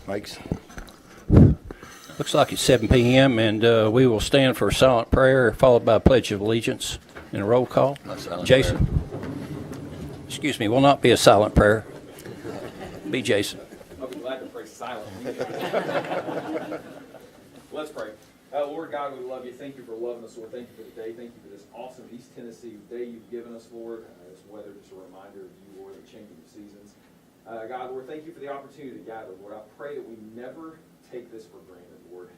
Mike's. Looks like it's 7 p.m. and we will stand for a silent prayer followed by a pledge of allegiance and a roll call. Jason. Excuse me, will not be a silent prayer. Be Jason. I'll be glad to pray silently. Let's pray. Lord God, we love you. Thank you for loving us, Lord. Thank you for the day. Thank you for this awesome East Tennessee day you've given us, Lord. This weather is a reminder of you, Lord, the changing of seasons. God, Lord, thank you for the opportunity to gather, Lord. I pray that we never take this for granted, Lord.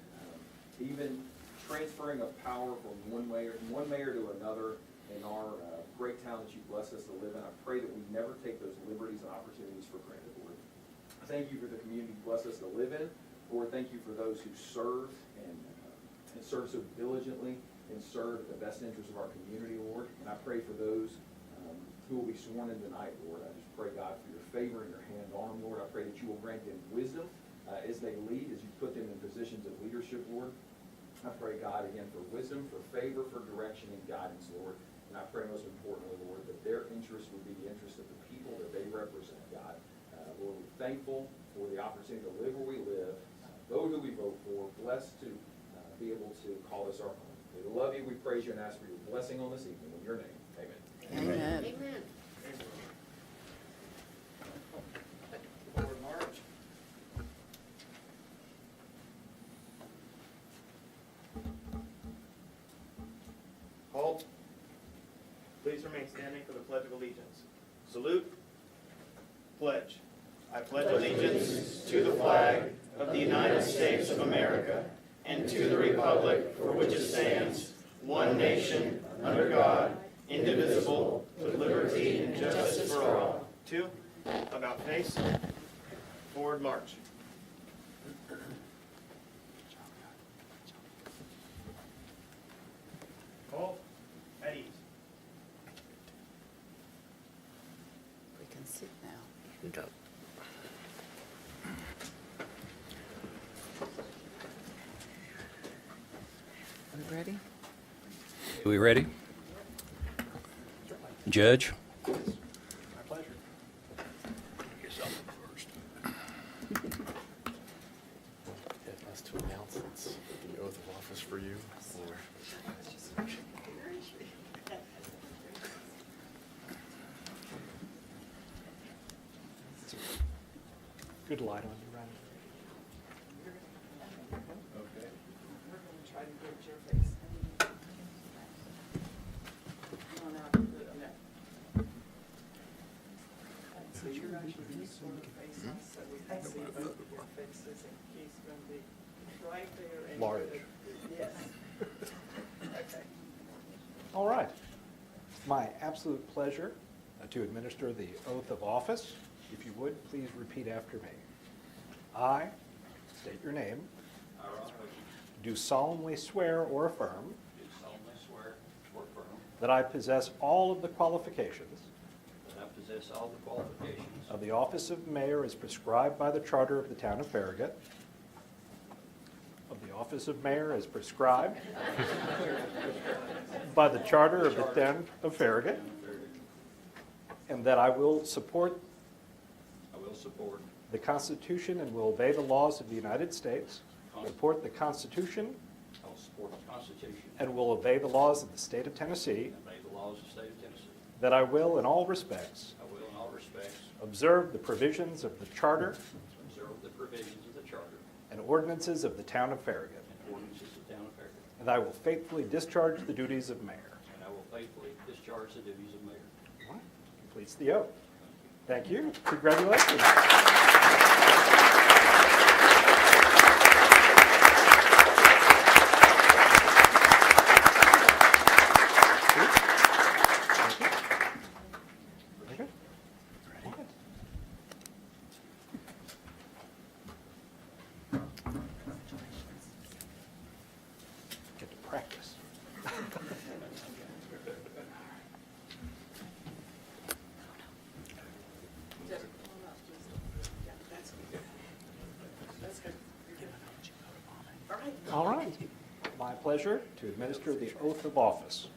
Even transferring of power from one mayor to another in our great town that you blessed us to live in, I pray that we never take those liberties and opportunities for granted, Lord. Thank you for the community you blessed us to live in. Lord, thank you for those who serve and serve so diligently and serve the best interest of our community, Lord. And I pray for those who will be sworn in tonight, Lord. I just pray, God, for your favor and your hand on them, Lord. I pray that you will grant them wisdom as they lead, as you put them in positions of leadership, Lord. I pray, God, again, for wisdom, for favor, for direction and guidance, Lord. And I pray most importantly, Lord, that their interest would be the interest of the people that they represent, God. Lord, we're thankful for the opportunity to live where we live, vote who we vote for, blessed to be able to call this our home. We love you, we praise you, and ask for your blessing on this evening. In your name, amen. Amen. Amen. Forward march. Halt. Please remain standing for the Pledge of Allegiance. Salute. Pledge. I pledge allegiance to the flag of the United States of America and to the republic for which it stands, one nation, under God, indivisible, with liberty and justice for all. 2. About face. Forward march. Halt. At ease. We can sit now. We ready? Are we ready? Judge? My pleasure. Has to announce it's the oath of office for you. Or Good light on you, Ryan. Okay. We're going to try to get your face. Come on out. So you're actually going to sort of face us, so we can see both of your faces, and he's going to be right there. And Large. Yes. Okay. All right. It's my absolute pleasure to administer the oath of office. If you would, please repeat after me. I state your name. I, Ron Williams, Do solemnly swear or affirm do solemnly swear or affirm that I possess all of the qualifications that I possess all the qualifications of the office of mayor as prescribed by the charter of the town of Farragut, of the office of mayor as prescribed by the charter of the town of Farragut, and that I will support the Constitution and will obey the laws of the United States, support the Constitution I will support the Constitution and will obey the laws of the state of Tennessee, and obey the laws of the state of Tennessee. that I will in all respects I will in all respects observe the provisions of the charter observe the provisions of the charter and ordinances of the town of Farragut, and ordinances of the town of Farragut. and I will faithfully discharge the duties of mayor. And I will faithfully discharge the duties of mayor. All right. Completes the oath. Thank you. Congratulations. Okay. All right. Get to practice. Just come on up, just, yeah, that's good. That's good. All right. All right. My pleasure to administer the oath of office.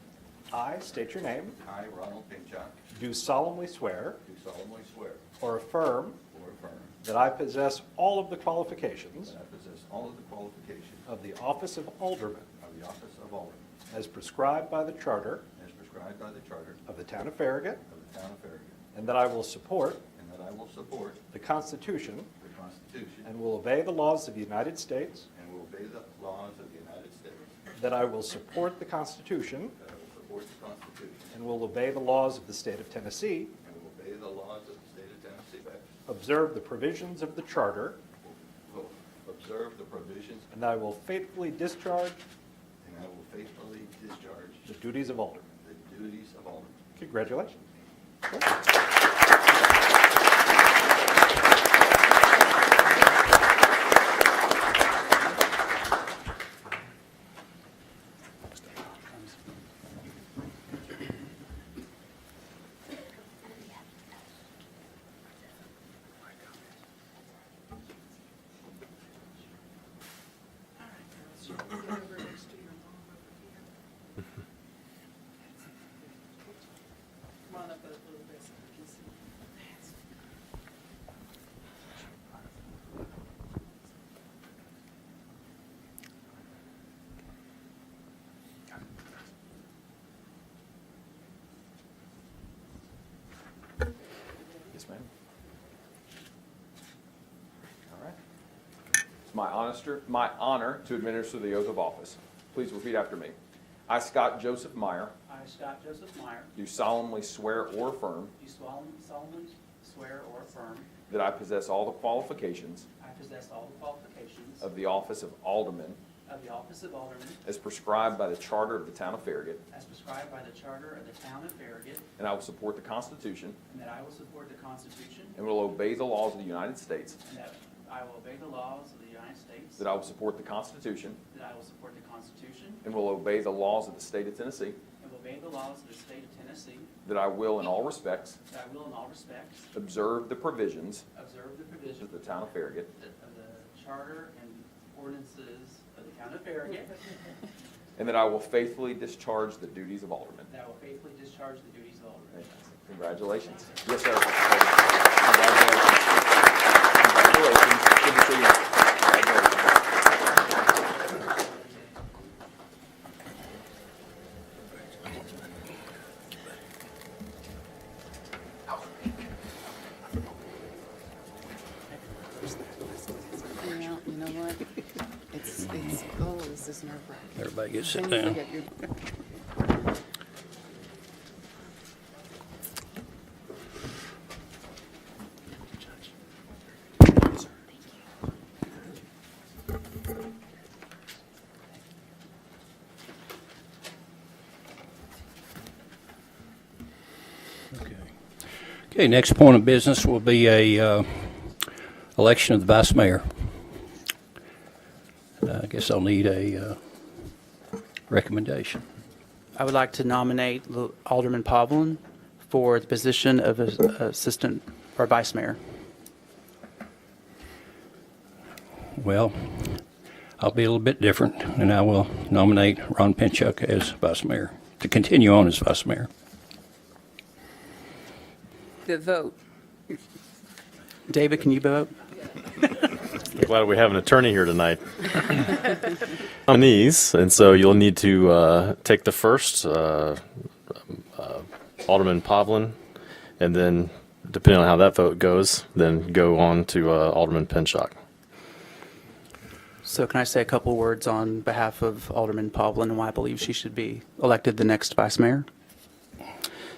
I state your name, I, Ronald Pinchot, do solemnly swear do solemnly swear or affirm or affirm that I possess all of the qualifications that I possess all of the qualifications of the office of Alderman of the office of Alderman as prescribed by the Charter as prescribed by the Charter of the Town of Farragut, of the Town of Farragut, and that I will support and that I will support the Constitution the Constitution and will obey the laws of the United States, and will obey the laws of the United States, that I will support the Constitution that I will support the Constitution and will obey the laws of the state of Tennessee, and will obey the laws of the state of Tennessee, observe the provisions of the Charter, will observe the provisions, and that I will faithfully discharge and I will faithfully discharge the duties of Alderman. the duties of Alderman. Congratulations. So we'll get over next to your mom over here. Come on up a little bit so we can see. Yes, ma'am. All right. It's my honor to administer the oath of office. Please repeat after me. I, Scott Joseph Meyer, I, Scott Joseph Meyer, do solemnly swear or affirm do solemnly swear or affirm that I possess all the qualifications I possess all the qualifications of the office of Alderman of the office of Alderman as prescribed by the Charter of the Town of Farragut, as prescribed by the Charter of the Town of Farragut, and I will support the Constitution and that I will support the Constitution and will obey the laws of the United States, and that I will obey the laws of the United States, that I will support the Constitution that I will support the Constitution and will obey the laws of the state of Tennessee, and will obey the laws of the state of Tennessee, that I will in all respects that I will in all respects observe the provisions observe the of provisions the Town of Farragut, of the Charter and ordinances of the Town of Farragut, and that I will faithfully discharge the duties of Alderman. that I will faithfully discharge the duties of Alderman. Congratulations. Yes, sir. Congratulations. Congratulations. Good to see you. Congratulations. Well, you know what? It's, this is nerve-wracking. Everybody get sit Then you down. forget your- Okay, next point of business will be a election of the vice mayor. I guess I'll need a recommendation. I would like to nominate Alderman Pavlin for the position of assistant or vice mayor. Well, I'll be a little bit different, and I will nominate Ron Pinchuk as vice mayor, to continue on as vice mayor. The vote. David, can you vote? I'm glad we have an attorney here tonight. Nominees, and so you'll need to take the first, Alderman Pavlin, and then, depending on how that vote goes, then go on to Alderman Pinchuk. So can I say a couple words on behalf of Alderman Pavlin and why I believe she should be elected the next vice mayor?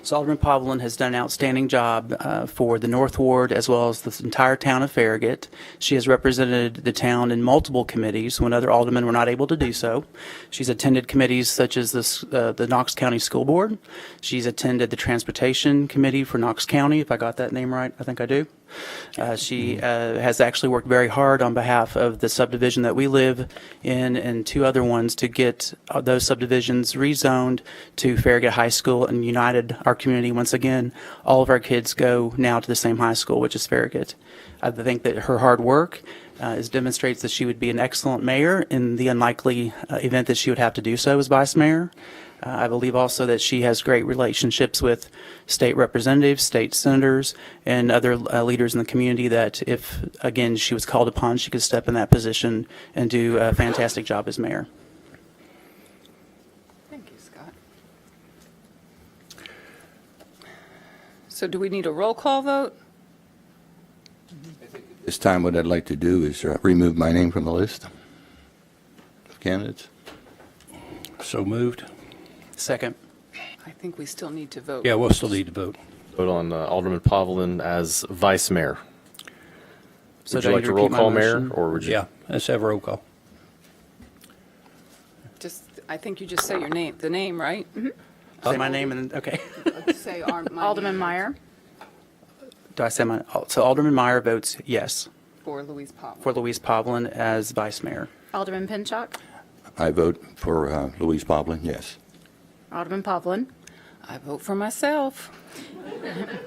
So Alderman Pavlin has done an outstanding job for the North Ward as well as the entire town of Farragut. She has represented the town in multiple committees when other aldermen were not able to do so. She's attended committees such as the Knox County School Board. She's attended the Transportation Committee for Knox County, if I got that name right. I think I do. She has actually worked very hard on behalf of the subdivision that we live in and two other ones to get those subdivisions rezoned to Farragut High School and united our community once again. All of our kids go now to the same high school, which is Farragut. I think that her hard work demonstrates that she would be an excellent mayor in the unlikely event that she would have to do so as vice mayor. I believe also that she has great relationships with state representatives, state senators, and other leaders in the community that if, again, she was called upon, she could step in that position and do a fantastic job as mayor. Thank you, Scott. So do we need a roll call vote? This time, what I'd like to do is remove my name from the list of candidates. So moved. Second. I think we still need to vote. Yeah, we'll still need to vote. Vote on Alderman Pavlin as vice mayor. So Would do you I like need to to roll repeat my call, Mayor, motion? or would you? Yeah, let's have a roll call. Just, I think you just say your name, the name, right? Say my name and then, okay. Say Alderman Meyer. Do I say my, so Alderman Meyer votes yes For Louise Pop. for Louise Pavlin as vice mayor. Alderman Pinchuk. I vote for Louise Poblin, yes. Alderman Pavlin. I vote for myself.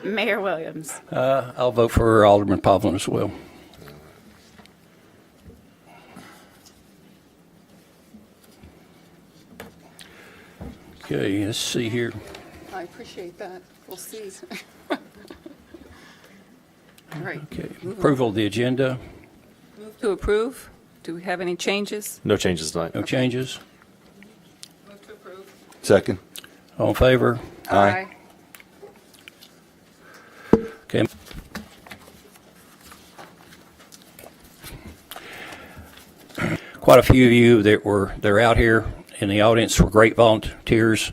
Mayor Williams. I'll vote for Alderman Pavlin as well. Okay, let's see here. I appreciate that. We'll see. All right. Okay, Move on. approval of the agenda, Move to approve. Do we have any changes? No changes tonight. no changes. Move to approve. Second. All in favor? Aye. Okay. Quite a few of you they're out here in the audience were great volunteers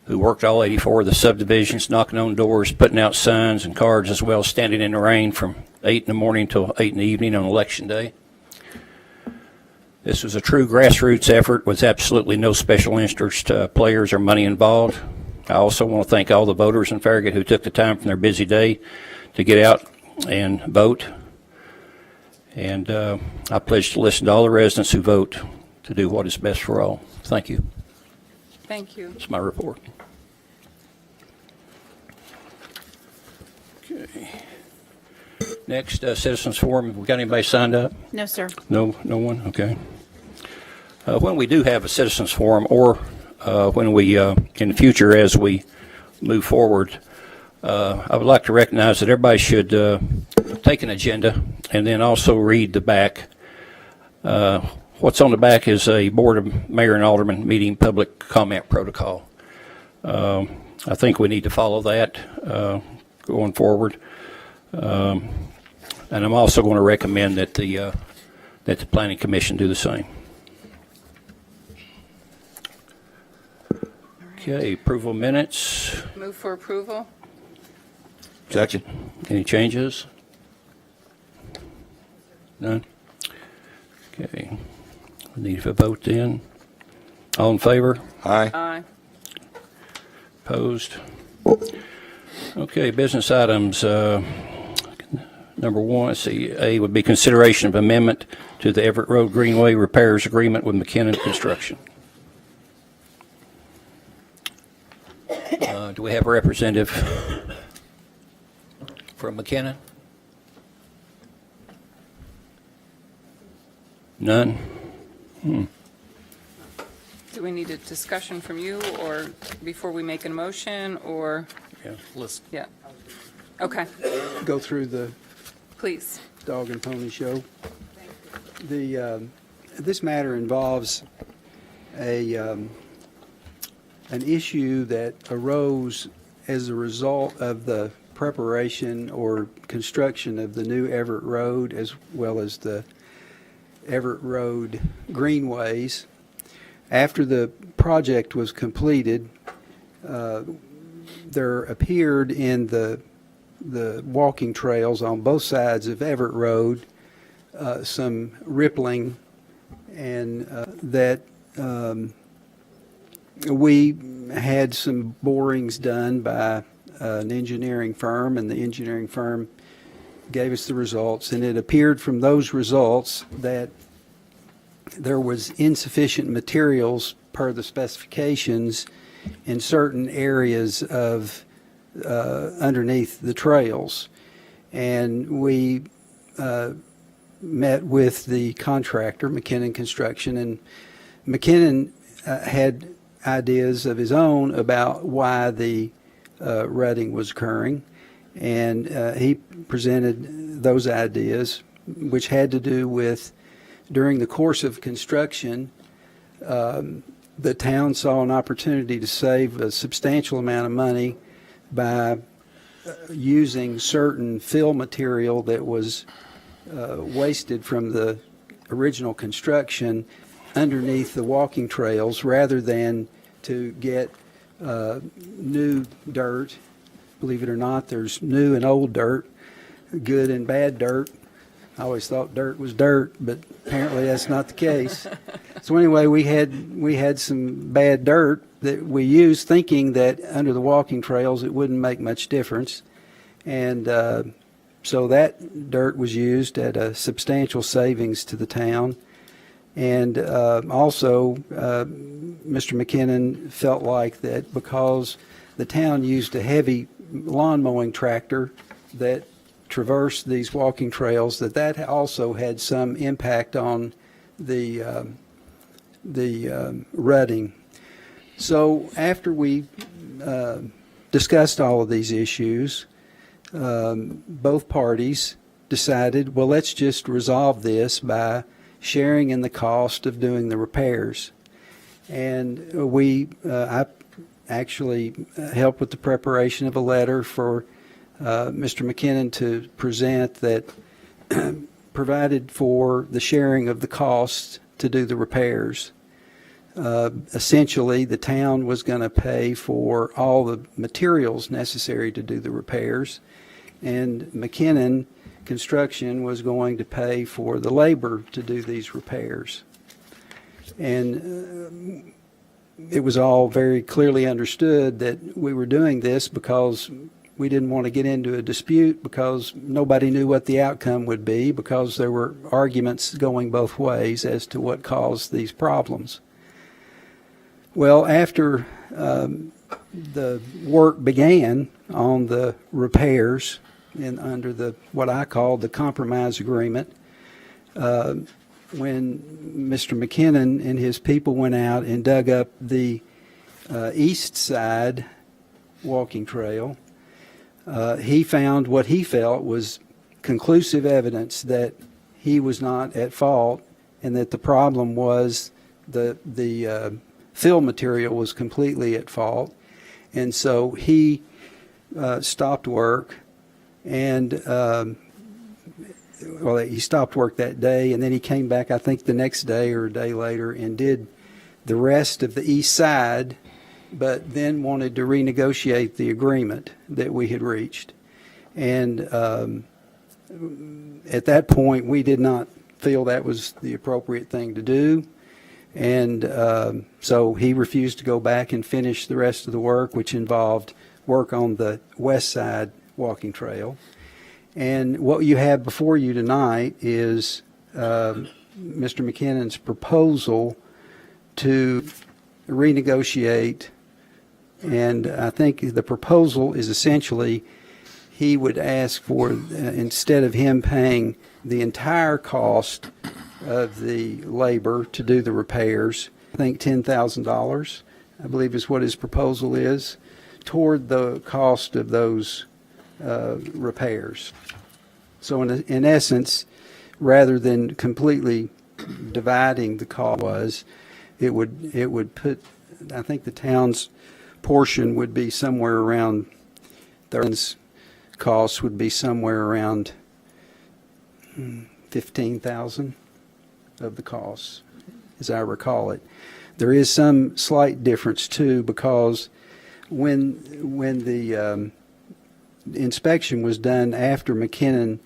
who worked all 84 of the subdivisions, knocking on doors, putting out signs and cards, as well as standing in the rain from 8 in the morning till 8 in the evening on election day. This was a true grassroots effort with absolutely no special interest players or money involved. I also want to thank all the voters in Farragut who took the time from their busy day to get out and vote. And I pledge to listen to all the residents who vote to do what is best for all. Thank you. Thank you. That's my report. Okay. Next, citizens forum. Have we got anybody signed up? No, sir. No one? Okay. When we do have a citizens forum, or when we, in the future, as we move forward, I would like to recognize that everybody should take an agenda and then also read the back. What's on the back is a Board of Mayor and Alderman meeting public comment protocol. I think we need to follow that going forward. And I'm also going to recommend that the Planning Commission do the same. Okay, approval of minutes. Move for approval. Second. Any changes? None? Okay. We need a vote then. All in favor? Aye. Aye. Opposed? Okay, business items. Number one, let's see, A would be consideration of amendment to the Everett Road Greenway Repairs Agreement with McKinnon Construction. Do we have a representative from McKinnon? None? Do we need a discussion from you, or before we make a motion, or, Yeah, let's. yeah? Okay, Go through the please. dog and pony show. This matter involves an issue that arose as a result of the preparation or construction of the new Everett Road, as well as the Everett Road greenways. After the project was completed, there appeared in the walking trails on both sides of Everett Road some rippling, and that we had some borings done by an engineering firm, and the engineering firm gave us the results, and it appeared from those results that there was insufficient materials per the specifications in certain areas of underneath the trails. And we met with the contractor, McKinnon Construction, and McKinnon had ideas of his own about why the rutting was occurring. And he presented those ideas, which had to do with during the course of construction, the town saw an opportunity to save a substantial amount of money by using certain fill material that was wasted from the original construction underneath the walking trails rather than to get new dirt. Believe it or not, there's new and old dirt, good and bad dirt. I always thought dirt was dirt, but apparently that's not the case. So anyway, we had some bad dirt that we used, thinking that under the walking trails it wouldn't make much difference, and so that dirt was used at a substantial savings to the town. And also, Mr. McKinnon felt like that because the town used a heavy lawn mowing tractor that traverse these walking trails, that also had some impact on the rutting. So after we discussed all of these issues, both parties decided, well, let's just resolve this by sharing in the cost of doing the repairs. And I actually helped with the preparation of a letter for Mr. McKinnon to present that provided for the sharing of the costs to do the repairs. Essentially, the town was going to pay for all the materials necessary to do the repairs, and McKinnon Construction was going to pay for the labor to do these repairs. And it was all very clearly understood that we were doing this because we didn't want to get into a dispute, because nobody knew what the outcome would be, because there were arguments going both ways as to what caused these problems. Well, after the work began on the repairs and under what I call the compromise agreement, when Mr. McKinnon and his people went out and dug up the east side walking trail, he found what he felt was conclusive evidence that he was not at fault and that the problem was the fill material was completely at fault. And so he stopped work, and he stopped work that day, and then he came back, I think the next day or a day later, and did the rest of the east side, but then wanted to renegotiate the agreement that we had reached. And at that point, we did not feel that was the appropriate thing to do. And so he refused to go back and finish the rest of the work, which involved work on the west side walking trail. And what you have before you tonight is Mr. McKinnon's proposal to renegotiate. And I think the proposal is essentially he would ask for, instead of him paying the entire cost of the labor to do the repairs, I think $10,000, I believe is what his proposal is, toward the cost of those repairs. So in essence, rather than completely dividing the cost, it would put, I think the town's portion would be somewhere around, the costs would be somewhere around $15,000 of the costs, as I recall it. There is some slight difference too, because when the inspection was done after McKinnon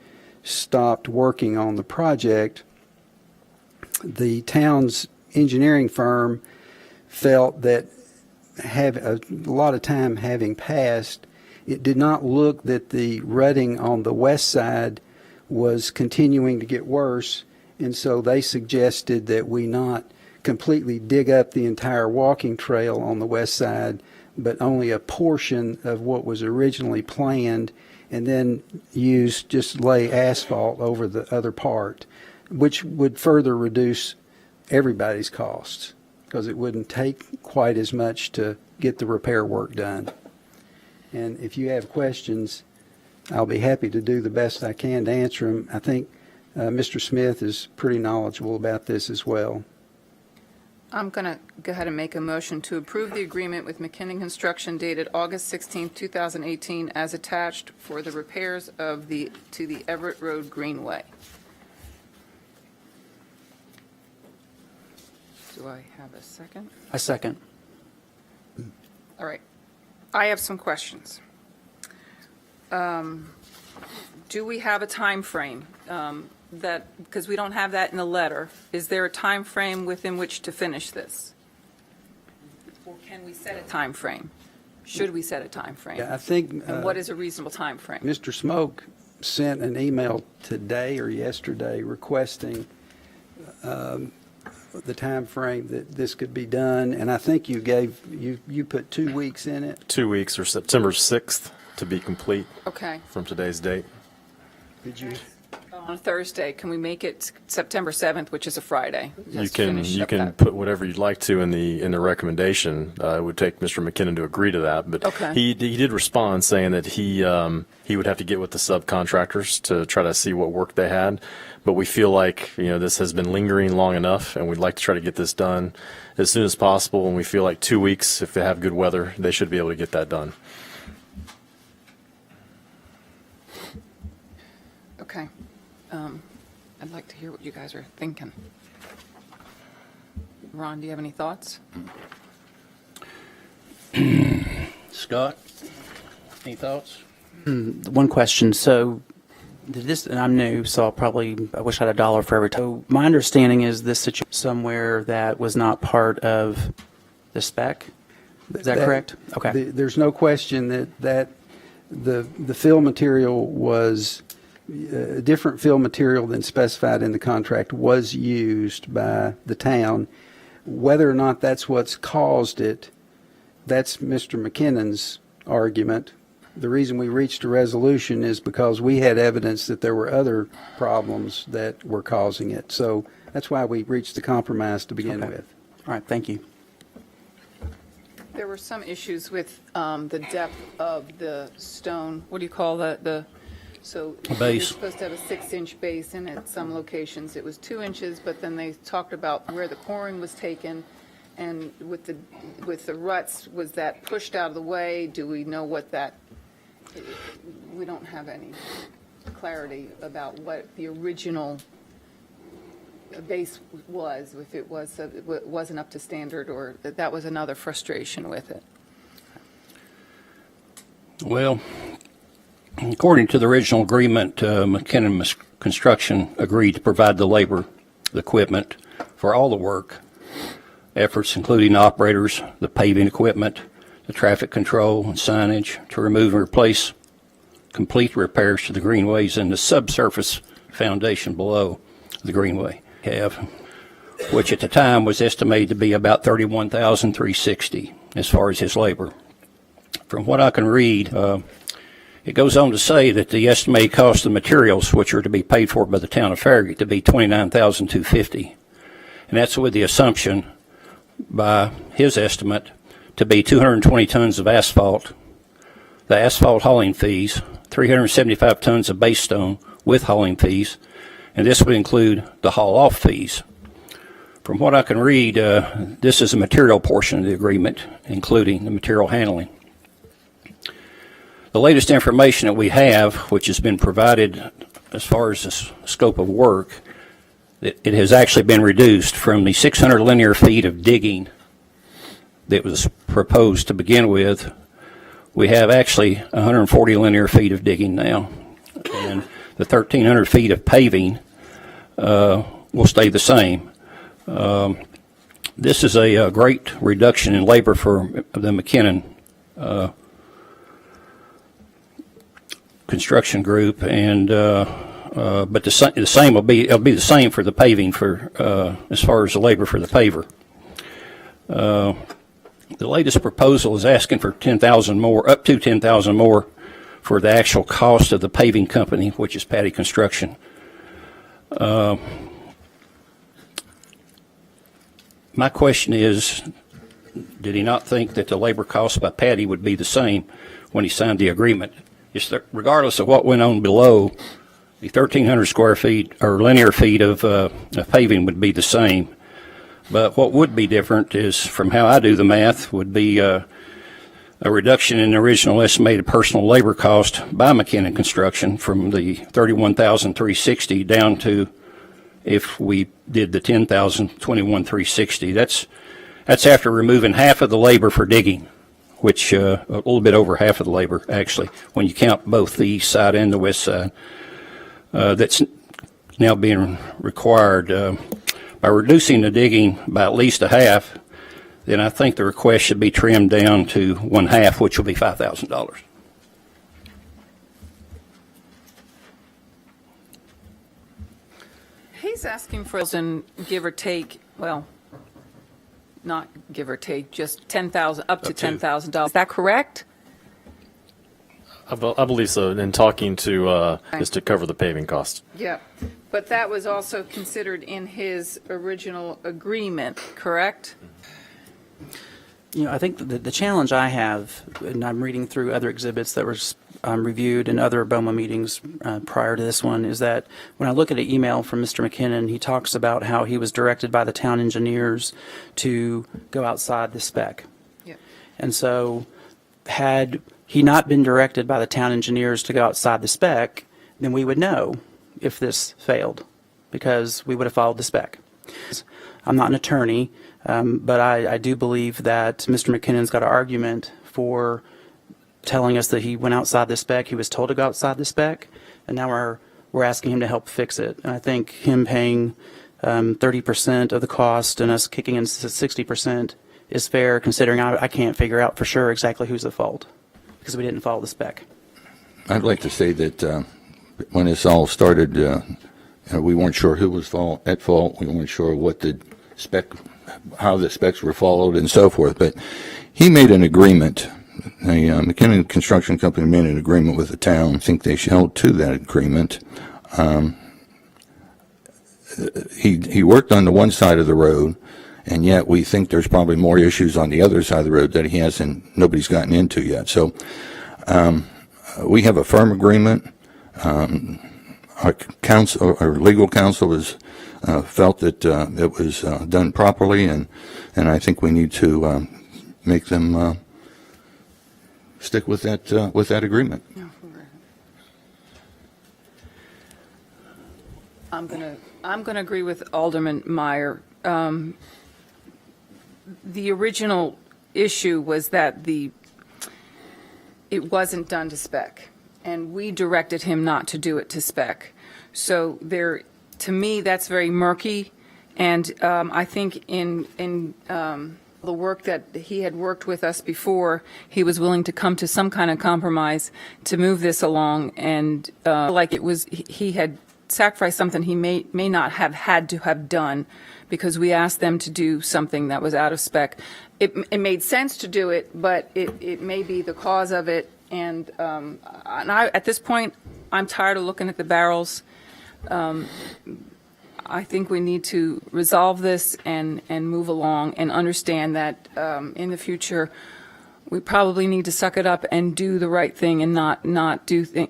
stopped working on the project, the town's engineering firm felt that a lot of time having passed, it did not look that the rutting on the west side was continuing to get worse, and so they suggested that we not completely dig up the entire walking trail on the west side, but only a portion of what was originally planned, and then just lay asphalt over the other part, which would further reduce everybody's costs. because it wouldn't take quite as much to get the repair work done. And if you have questions, I'll be happy to do the best I can to answer them. I think Mr. Smith is pretty knowledgeable about this as well. I'm going to go ahead and make a motion to approve the agreement with McKinnon Construction dated August 16, 2018, as attached for the repairs to the Everett Road Greenway. Do I have a second? I second. All right. I have some questions. Do we have a time frame because we don't have that in the letter? Is there a time frame within which to finish this? Or can we set a time frame? Should we set a time frame? Yeah, I think And what is a reasonable time frame? Mr. Smoke sent an email today or yesterday requesting the time frame that this could be done, and I think you put 2 weeks in it. 2 weeks, or September 6th to be complete Okay. from today's date. Did you? On Thursday, can we make it September 7th, which is a Friday? You Just can finish up that. put whatever you'd like to in the recommendation. It would take Mr. McKinnon to agree to that, but Okay. he did respond saying that he would have to get with the subcontractors to try to see what work they had. But we feel like this has been lingering long enough, and we'd like to try to get this done as soon as possible. And we feel like 2 weeks, if they have good weather, they should be able to get that done. Okay. I'd like to hear what you guys are thinking. Ron, do you have any thoughts? Scott, any thoughts? One question. So, did this, and I'm new, so I wish I had $1 for every time. So my understanding is this situation somewhere that was not part of the spec. Is that correct? Okay. There's no question that the fill material was a different fill material than specified in the contract was used by the town. Whether or not that's what's caused it, that's Mr. McKinnon's argument. The reason we reached a resolution is because we had evidence that there were other problems that were causing it. So that's why we reached the compromise to begin Okay. with. All right. Thank you. There were some issues with the depth of the stone. What do you call that? So Base. you're supposed to have a 6-inch base, and at some locations it was 2 inches. But then they talked about where the coring was taken, and with the ruts, was that pushed out of the way? Do we know what that? We don't have any clarity about what the original base was, if it wasn't up to standard, or that was another frustration with it. Well, according to the original agreement, McKinnon Construction agreed to provide the labor, the equipment for all the work efforts, including operators, the paving equipment, the traffic control and signage, to remove and replace complete repairs to the greenways and the subsurface foundation below the greenway. Which at the time was estimated to be about $31,360 as far as his labor. From what I can read, it goes on to say that the estimated cost of materials, which are to be paid for by the town of Farragut, to be $29,250, and that's with the assumption, by his estimate, to be 220 tons of asphalt, the asphalt hauling fees, 375 tons of base stone with hauling fees, and this would include the haul-off fees. From what I can read, this is a material portion of the agreement, including the material handling. The latest information that we have, which has been provided as far as the scope of work, it has actually been reduced from the 600 linear feet of digging that was proposed to begin with. We have actually 140 linear feet of digging now, and the 1,300 feet of paving will stay the same. This is a great reduction in labor for the McKinnon construction group, and but the same will be the same for the paving for as far as the labor for the paver. The latest proposal is asking for 10,000 more, up to 10,000 more, for the actual cost of the paving company, which is Patty Construction. My question is, did he not think that the labor cost by Patty would be the same when he signed the agreement? Just that regardless of what went on below, the 1,300 square feet or linear feet of paving would be the same. But what would be different is, from how I do the math, would be a reduction in the original estimated personal labor cost by McKinnon Construction from the $31,360 down to, if we did the $10,021,360. That's after removing half of the labor for digging, which a little bit over half of the labor, actually, when you count both the east side and the west side. That's now being required. By reducing the digging by at least a half, then I think the request should be trimmed down to one half, which will be $5,000. He's asking for, give or take, well, not give or take, just $10,000, up to $10,000. Is that correct? I believe so. In talking to, is to cover the paving cost. Yeah, but that was also considered in his original agreement, correct? You know, I think the challenge I have, and I'm reading through other exhibits that were reviewed in other BOMA meetings prior to this one, is that when I look at an email from Mr. McKinnon, he talks about how he was directed by the town engineers to go outside the spec. Yeah. And so had he not been directed by the town engineers to go outside the spec, then we would know if this failed, because we would have followed the spec. I'm not an attorney, but I do believe that Mr. McKinnon's got an argument for telling us that he went outside the spec. He was told to go outside the spec, and now we're asking him to help fix it. And I think him paying 30% of the cost and us kicking in 60% is fair, considering I can't figure out for sure exactly who's at fault, because we didn't follow the spec. I'd like to say that when this all started, we weren't sure who was at fault. We weren't sure what the how the specs were followed and so forth. But he made an agreement. The McKinnon Construction Company made an agreement with the town. I think they held to that agreement. He worked on the one side of the road, and yet we think there's probably more issues on the other side of the road that he hasn't, nobody's gotten into yet. So we have a firm agreement. Our legal counsel has felt that it was done properly, and I think we need to make them stick with that agreement. I'm gonna agree with Alderman Meyer. The original issue was that it wasn't done to spec, and we directed him not to do it to spec. So to me, that's very murky, and I think in the work that he had worked with us before, he was willing to come to some kind of compromise to move this along, and like it was, he had sacrificed something he may not have had to have done, because we asked them to do something that was out of spec. It made sense to do it, but it may be the cause of it, and at this point, I'm tired of looking at the barrels. I think we need to resolve this and move along and understand that in the future, we probably need to suck it up and do the right thing and not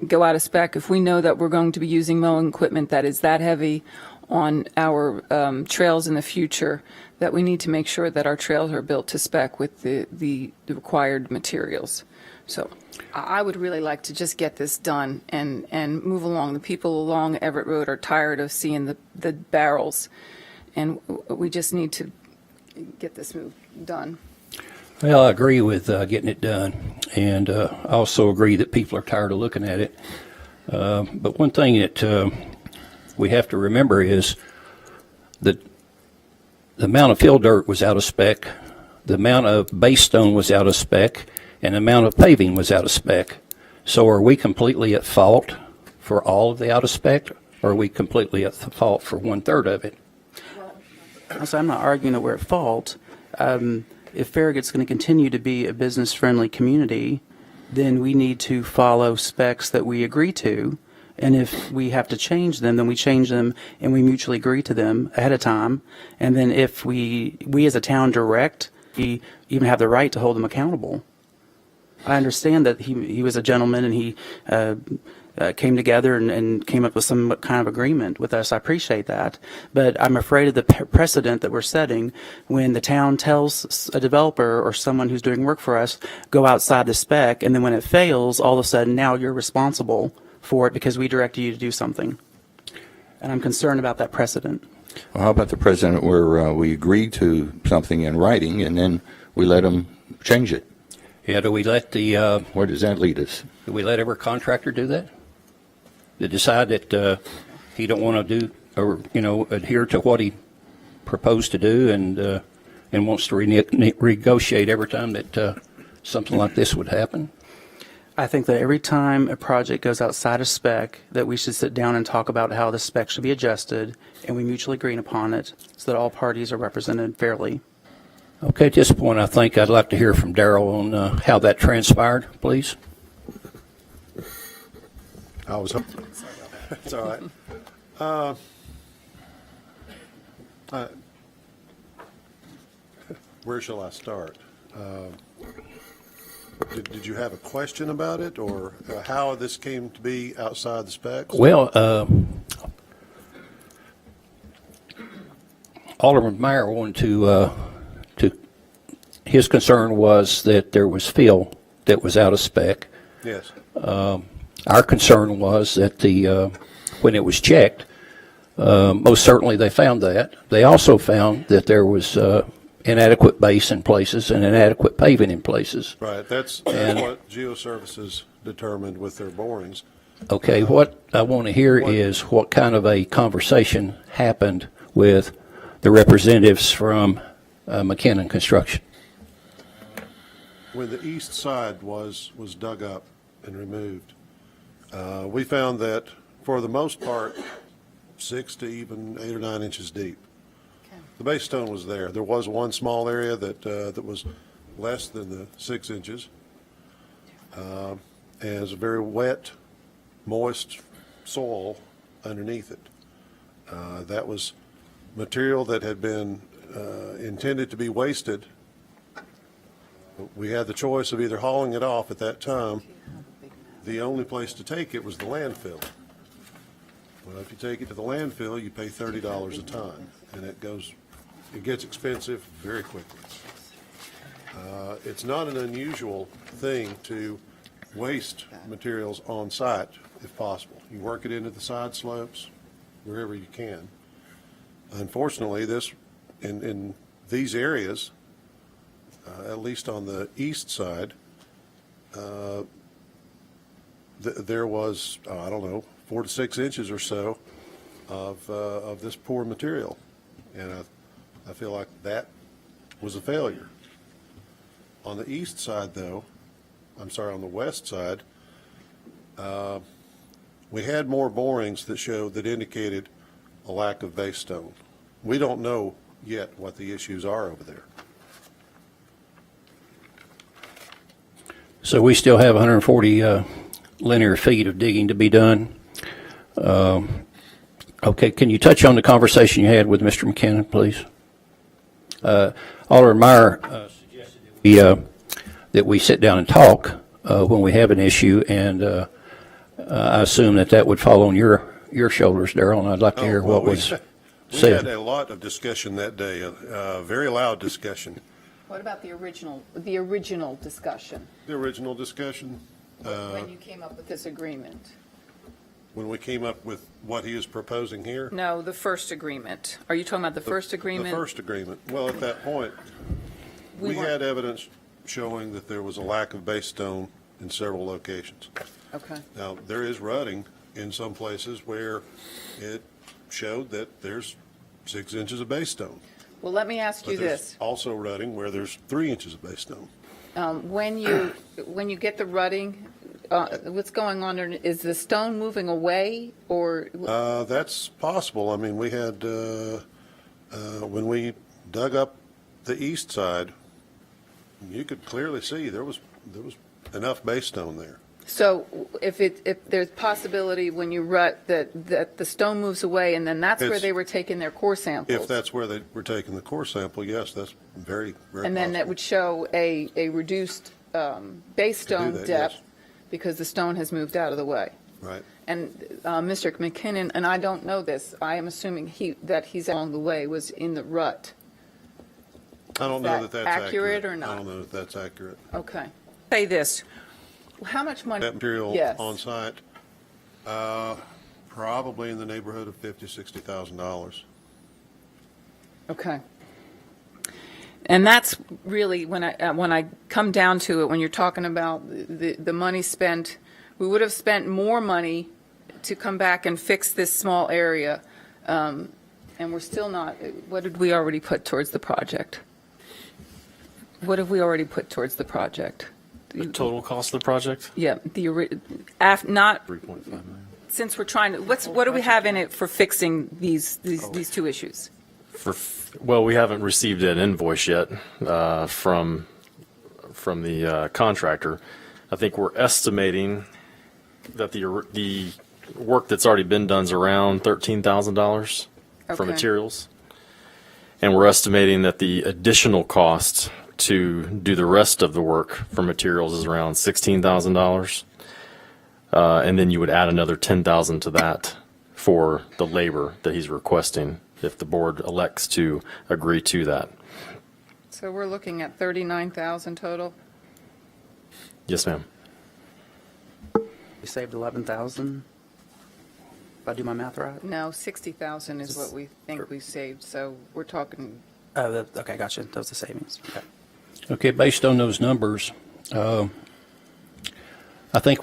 go out of spec. If we know that we're going to be using mowing equipment that is that heavy on our trails in the future, that we need to make sure that our trails are built to spec with the required materials. So I would really like to just get this done and move along. The people along Everett Road are tired of seeing the barrels, and we just need to get this move done. Well, I agree with getting it done, and I also agree that people are tired of looking at it. But one thing that we have to remember is that the amount of fill dirt was out of spec, the amount of base stone was out of spec, and the amount of paving was out of spec. So are we completely at fault for all of the out of spec, or are we completely at fault for 1/3 of it? So I'm not arguing that we're at fault. If Farragut's going to continue to be a business-friendly community, then we need to follow specs that we agree to. And if we have to change them, then we change them and we mutually agree to them ahead of time. And then if we as a town direct, we even have the right to hold them accountable. I understand that he was a gentleman and he came together and came up with some kind of agreement with us. I appreciate that. But I'm afraid of the precedent that we're setting when the town tells a developer or someone who's doing work for us, go outside the spec, and then when it fails, all of a sudden now you're responsible for it because we directed you to do something. And I'm concerned about that precedent. Well, how about the precedent where we agree to something in writing and then we let them change it? Yeah, do we let Where does that lead us? do we let every contractor do that? To decide that he don't want to do or adhere to what he proposed to do and wants to renegotiate every time that something like this would happen? I think that every time a project goes outside of spec, that we should sit down and talk about how the spec should be adjusted, and we mutually agree upon it so that all parties are represented fairly. Okay, at this point, I think I'd like to hear from Darrell on how that transpired, please. I was hoping. It's all right. Where shall I start? Did you have a question about it, or how this came to be outside the specs? Well, Alderman Meyer wanted to his concern was that there was fill that was out of spec. Yes. Our concern was that when it was checked, most certainly they found that. They also found that there was inadequate base in places and inadequate paving in places. Right. That's what Geoservices determined with their borings. Okay, what I want to hear is what kind of a conversation happened with the representatives from McKinnon Construction. When the east side was dug up and removed, we found that for the most part, 6 to even 8 or 9 inches deep. The base stone was there. There was one small area that was less than the 6 inches. And it was a very wet, moist soil underneath it. That was material that had been intended to be wasted. We had the choice of either hauling it off at that time. The only place to take it was the landfill. Well, if you take it to the landfill, you pay $30 a ton, and it gets expensive very quickly. It's not an unusual thing to waste materials on site if possible. You work it into the side slopes wherever you can. Unfortunately, in these areas, at least on the east side, there was, I don't know, 4 to 6 inches or so of this poor material. And I feel like that was a failure. On the east side, though, on the west side, we had more borings that indicated a lack of base stone. We don't know yet what the issues are over there. So we still have 140 linear feet of digging to be done. Okay, can you touch on the conversation you had with Mr. McKinnon, please? Alderman Meyer suggested that we sit down and talk when we have an issue, and I assume that would fall on your shoulders, Darrell, and I'd like to hear what was said. We had a lot of discussion that day, a very loud discussion. What about the original discussion? The original discussion, When you came up with this agreement? when we came up with what he is proposing here. No, the first agreement. Are you talking about the first agreement? The first agreement. Well, at that point, we had evidence showing that there was a lack of base stone in several locations. Okay. Now, there is rutting in some places where it showed that there's 6 inches of base stone. Well, let me ask you But there's this. also rutting where there's 3 inches of base stone. When you get the rutting, what's going on there? Is the stone moving away or? That's possible. I mean, we had, when we dug up the east side, you could clearly see there was enough base stone there. So if there's possibility when you rut that the stone moves away and then that's where It's- they were taking their core samples? If that's where they were taking the core sample, yes, that's very, very And then that possible. would show a reduced base stone that, depth yes. because the stone has moved out of the way. Right. And Mr. McKinnon, and I don't know this, I am assuming that he's along the way was in the rut. I don't Is know that that that's accurate accurate. or not? I don't know if that's accurate. Okay. Say this, how much money? That material Yes. on site, probably in the neighborhood of $50,000-$60,000. Okay. And that's really, when I come down to it, when you're talking about the money spent, we would have spent more money to come back and fix this small area, and we're still not, what did we already put towards the project? What have we already put towards the project? The total cost of the project? Yeah, not, 3.5 million. since we're trying to, what do we have in it for fixing these two issues? Well, we haven't received an invoice yet from the contractor. I think we're estimating that the work that's already been done is around $13,000 for Okay. materials. And we're estimating that the additional cost to do the rest of the work for materials is around $16,000. And then you would add another $10,000 to that for the labor that he's requesting if the board elects to agree to that. So we're looking at 39,000 total? Yes, ma'am. We saved 11,000, if I do my math right? No, 60,000 is what we think we saved, so we're talking, Oh, okay, gotcha. That was the savings. Okay. Okay, based on those numbers, I think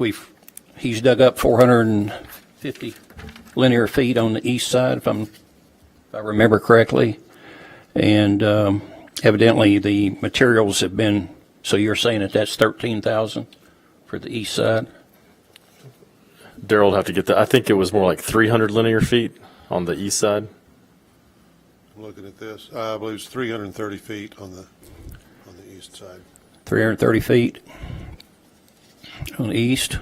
he's dug up 450 linear feet on the east side, if I remember correctly. And evidently, the materials have been, so you're saying that that's 13,000 for the east side? Daryl would have to get that. I think it was more like 300 linear feet on the east side. I'm looking at this. I believe it's 330 feet on the east side. 330 feet on the east.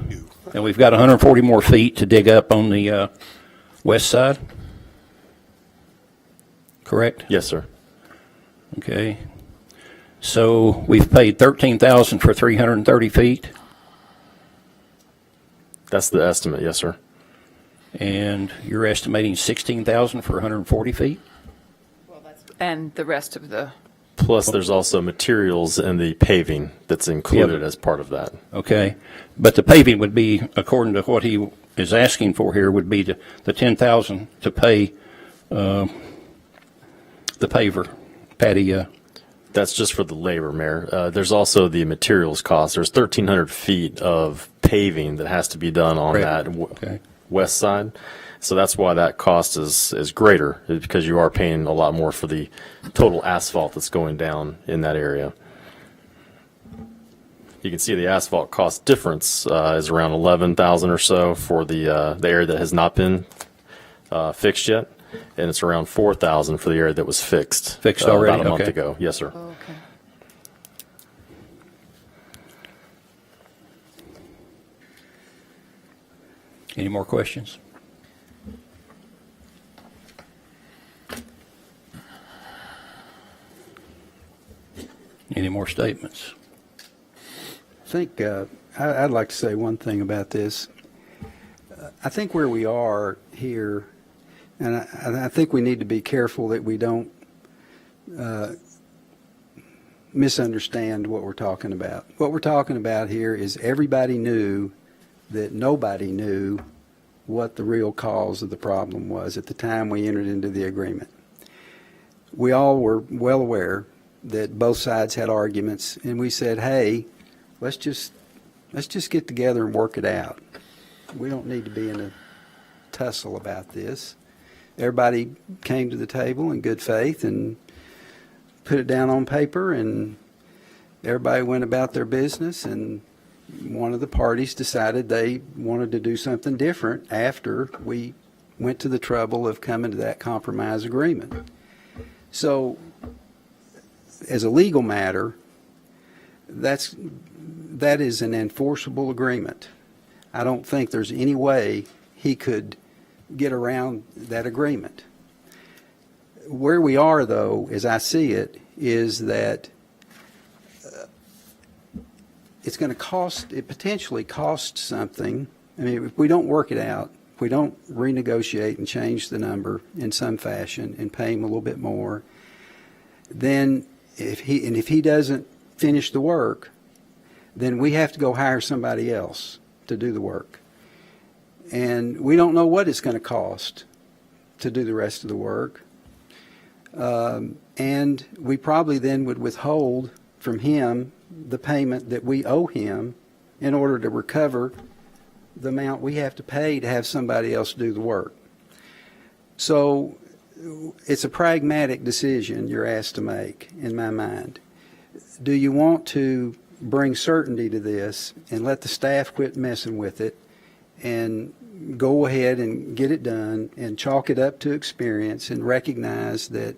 And we've got 140 more feet to dig up on the west side? Correct? Yes, sir. Okay. So we've paid 13,000 for 330 feet, That's the estimate. Yes, sir. and you're estimating 16,000 for 140 feet? and the rest of the, Plus, there's also materials in the paving that's included as part of that. Okay. But the paving would be, according to what he is asking for here, would be the 10,000 to pay the paver, Patty. That's just for the labor, Mayor. There's also the materials cost. There's 1,300 feet of paving that has to be done on that Okay. west side. So that's why that cost is greater, is because you are paying a lot more for the total asphalt that's going down in that area. You can see the asphalt cost difference is around 11,000 or so for the area that has not been fixed yet, and it's around 4,000 for the area that was fixed. Fixed already? about a month Okay. ago. Yes, sir. oh, okay. Any more questions? Any more statements? I think I'd like to say one thing about this. I think where we are here, and I think we need to be careful that we don't misunderstand what we're talking about. What we're talking about here is everybody knew that nobody knew what the real cause of the problem was at the time we entered into the agreement. We all were well aware that both sides had arguments, and we said, hey, let's just get together and work it out. We don't need to be in a tussle about this. Everybody came to the table in good faith and put it down on paper, and everybody went about their business, and one of the parties decided they wanted to do something different after we went to the trouble of coming to that compromise agreement. So, as a legal matter, that is an enforceable agreement. I don't think there's any way he could get around that agreement. Where we are, though, as I see it, is that it's going to cost, it potentially costs something. I mean, if we don't work it out, if we don't renegotiate and change the number in some fashion and pay him a little bit more, then if he doesn't finish the work, then we have to go hire somebody else to do the work. And we don't know what it's going to cost to do the rest of the work. And we probably then would withhold from him the payment that we owe him in order to recover the amount we have to pay to have somebody else do the work. So it's a pragmatic decision you're asked to make, in my mind. Do you want to bring certainty to this and let the staff quit messing with it and go ahead and get it done and chalk it up to experience and recognize that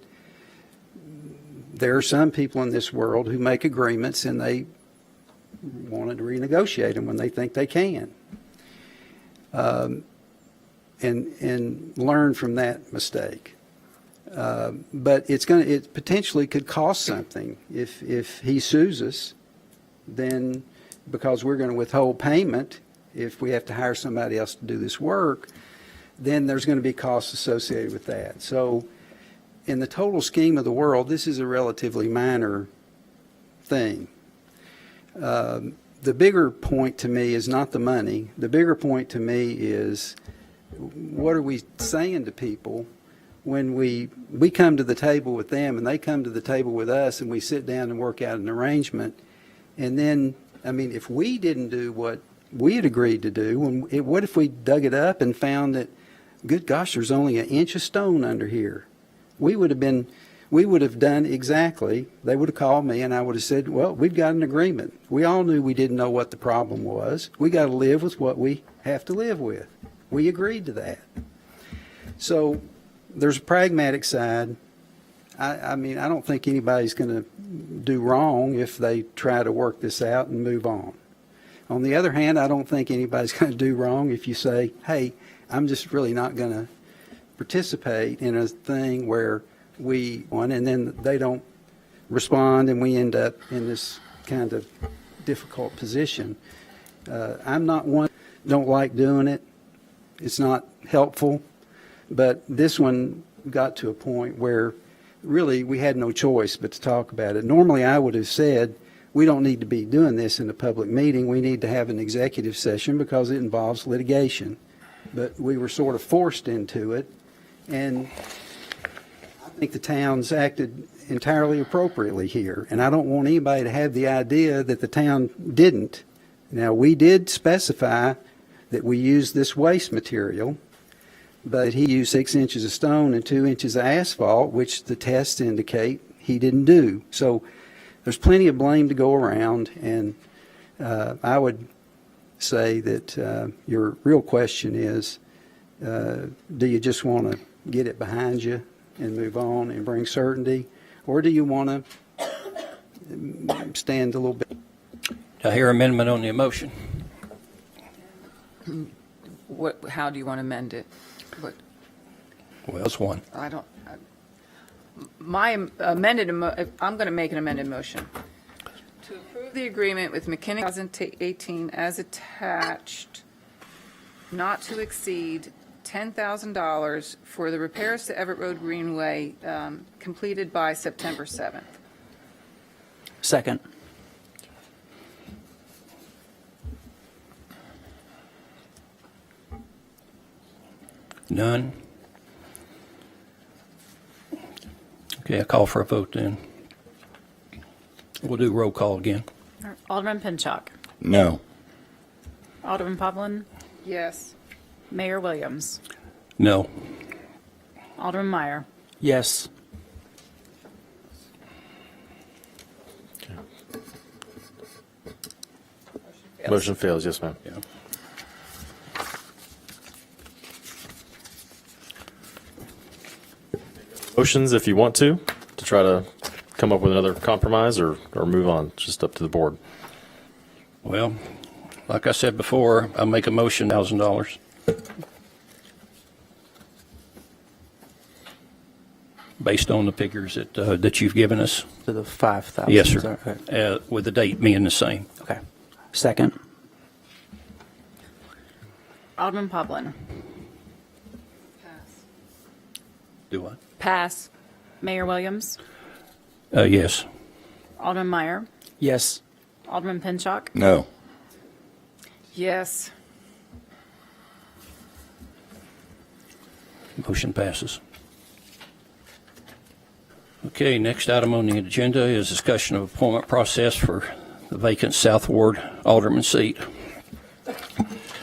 there are some people in this world who make agreements and they want to renegotiate them when they think they can, and learn from that mistake. But it potentially could cost something if he sues us. Then, because we're going to withhold payment if we have to hire somebody else to do this work, then there's going to be costs associated with that. So in the total scheme of the world, this is a relatively minor thing. The bigger point to me is not the money. The bigger point to me is, what are we saying to people when we come to the table with them and they come to the table with us and we sit down and work out an arrangement? And then, I mean, if we didn't do what we had agreed to do, what if we dug it up and found that, good gosh, there's only an inch of stone under here? We would have done exactly, they would have called me and I would have said, well, we've got an agreement. We all knew we didn't know what the problem was. We got to live with what we have to live with. We agreed to that. So there's a pragmatic side. I mean, I don't think anybody's going to do wrong if they try to work this out and move on. On the other hand, I don't think anybody's going to do wrong if you say, hey, I'm just really not going to participate in a thing where and then they don't respond and we end up in this kind of difficult position. I'm not one, don't like doing it. It's not helpful. But this one got to a point where really we had no choice but to talk about it. Normally I would have said, we don't need to be doing this in a public meeting. We need to have an executive session because it involves litigation. But we were sort of forced into it. And I think the town's acted entirely appropriately here. And I don't want anybody to have the idea that the town didn't. Now, we did specify that we used this waste material, but he used 6 inches of stone and 2 inches of asphalt, which the tests indicate he didn't do. So there's plenty of blame to go around, and I would say that your real question is, do you just want to get it behind you and move on and bring certainty, or do you want to stand a little bit? Do I hear amendment on the motion? How do you want to amend it? Well, it's one. I'm going to make an amended motion to approve the agreement with McKinney 2018 as attached, not to exceed $10,000 for the repairs to Everett Road Greenway completed by September 7th. Second. None? Okay, I call for a vote then. We'll do roll call again. Alderman Pinchuk. No. Alderman Povlin. Yes. Mayor Williams. No. Alderman Meyer. Yes. Motion fails, yes, ma'am. Yeah. Motions, if you want to try to come up with another compromise or move on, just up to the board. Well, Like I said before, I'll make a motion, $1,000. Based on the figures that you've given us. To the 5,000. Yes, is sir. that right? With the date being the same. Okay. Second. Alderman Povlin. Do I? Pass. Mayor Williams. Yes. Alderman Meyer. Yes. Alderman Pinchuk. No. Yes. Motion passes. Okay, next item on the agenda is discussion of appointment process for the vacant South Ward Alderman seat.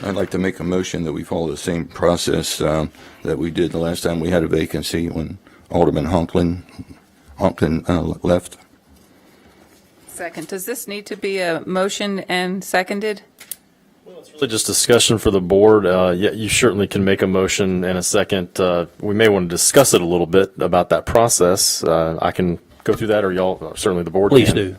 I'd like to make a motion that we follow the same process that we did the last time we had a vacancy when Alderman Honklin left. Second. Does this need to be a motion and seconded? Really just discussion for the board. Yeah, you certainly can make a motion and a second. We may want to discuss it a little bit about that process. I can go through that, or y'all, certainly the board Please can. do.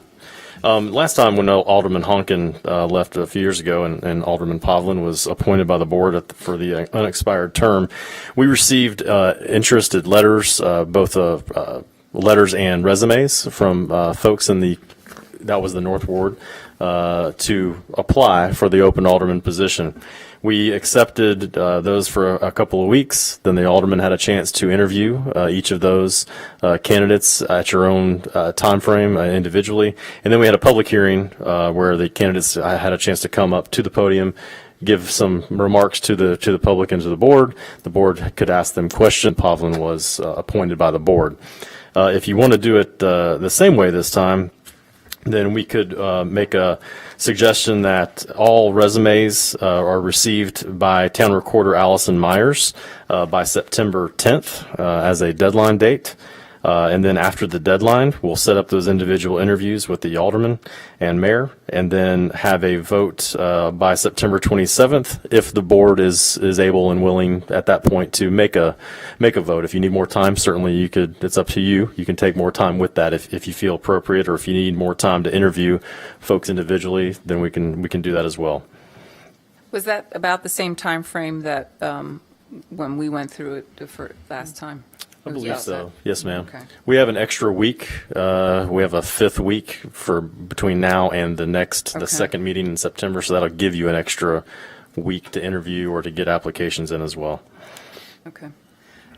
Last time when Alderman Honkin left a few years ago and Alderman Povlin was appointed by the board for the unexpired term, we received interested letters, both letters and resumes from folks in that was the North Ward, to apply for the open alderman position. We accepted those for a couple of weeks. Then the alderman had a chance to interview each of those candidates at your own time frame individually. And then we had a public hearing where the candidates had a chance to come up to the podium, give some remarks to the public and to the board. The board could ask them questions. Povlin was appointed by the board. If you want to do it the same way this time, then we could make a suggestion that all resumes are received by Town Recorder Allison Myers by September 10th as a deadline date. And then after the deadline, we'll set up those individual interviews with the alderman and mayor, and then have a vote by September 27th if the board is able and willing at that point to make a vote. If you need more time, certainly you could. It's up to you. You can take more time with that if you feel appropriate, or if you need more time to interview folks individually, then we can do that as well. Was that about the same time frame that when we went through it for last time? I believe so. Yes, ma'am. Okay. We have an extra week. We have a fifth week for between now and the second meeting in September. So that'll give you an extra week to interview or to get applications in as well. Okay.